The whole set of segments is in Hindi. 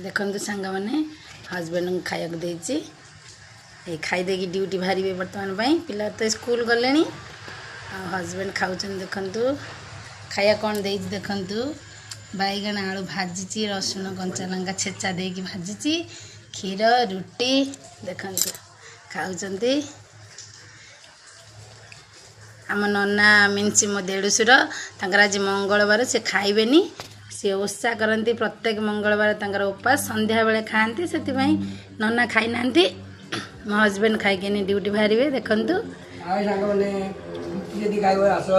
देखते सांग मैंने हजबैंड को खाया देती खाईदे ड्यूटी बाहर बर्तमान पिला तो स्कूल गले हजबैंड खाऊँ देखु खाया कौन दे देखु बैगण आलू भाजी रसुण कंचा लंका छेचा दे भाजी क्षीर रुटी देखु खाऊँ आम नना मीन्स मो देढ़शुर आज मंगलवार से खाइबे सी ओषा करती प्रत्येक मंगलवार तंकर उपास संध्या बेले खाती से नना खाई ना मो हजबैंड खाई ड्यूटी बाहर देखु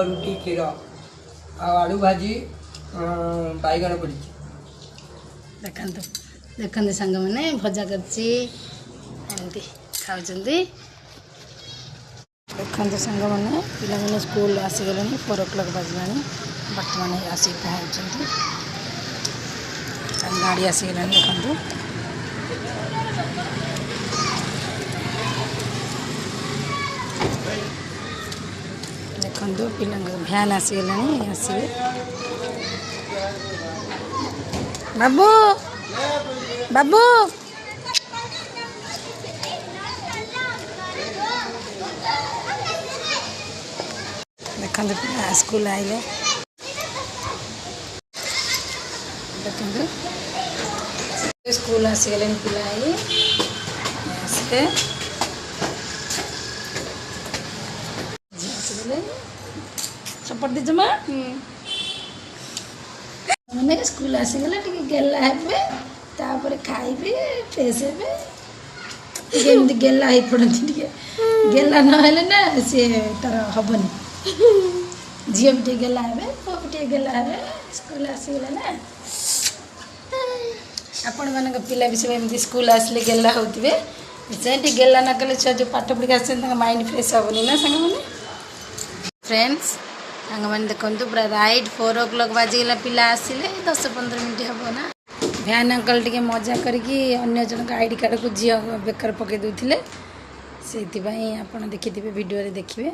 रुटी क्षीर आलू भाजी बैगण पड़ी देखु देखते सांग मैंने भजा करती खाऊँ देखते सांग मैंने पिला स्कूल आसीगले 4 o'clock बजला बर्तमान आसिक पहुँचती गाड़ी आसीगला देखु देखु पिला भ्यान आसीगला आसवे बाबू बाबू देखते पिला स्कूल आइले देखते स्कूल आसीगले पिला आसके सपोर्ट दीजिए माँ मैंने स्कूल आसीगले गेला हेबे खाइबे फ्रेश हेबे गेला ही पड़ती गेला नहेले ना सी तार हबनी झील भी गेला हे पुआ भी गेला हे स्कूल आसीगले ना आपण मान पिला भी सब एमती स्कूल आसले गेला होते से गेला न कले छुआ जो पाठ पढ़ी आस माइंड फ्रेश हेनी ना सांग मैंने फ्रेंड्स सांग मैंने देखते पूरा राइट 4 o'clock बाजीगला पिला आसिले 10-15 मिनट हम ना भ्यान अंकल टे मजा करके अन्य जन आईडी कार्ड को झी बेकार पकई दूसरे से आप देखिए वीडियो रे देखिए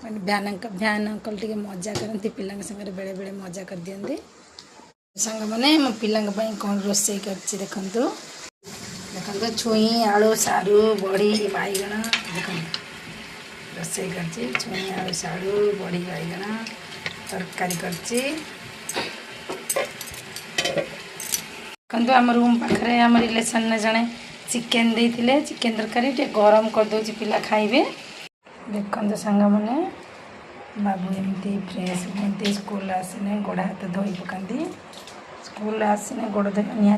मैंने भ्यान अंकल टे मजा करती पिला संगे बेले बेले मजा कर दिखते सांग मैंने मो पिला कौन रोसे कर देखु देखो छुई आलू सारू बड़ी बैगण देखो रोसे कर छुई आलू सारू बड़ी बैगण तरकारी कर आम रूम पाखे आम रिलेसन जड़े चिकेन देते चिकेन तरकारी गरम कर दो पिला खाइबे देखते सांग मैंने बाबू एमती फ्रेश स्कूल आसने गोड़ हाथ धोई पकाती स्कूल आसने गोड़ धोई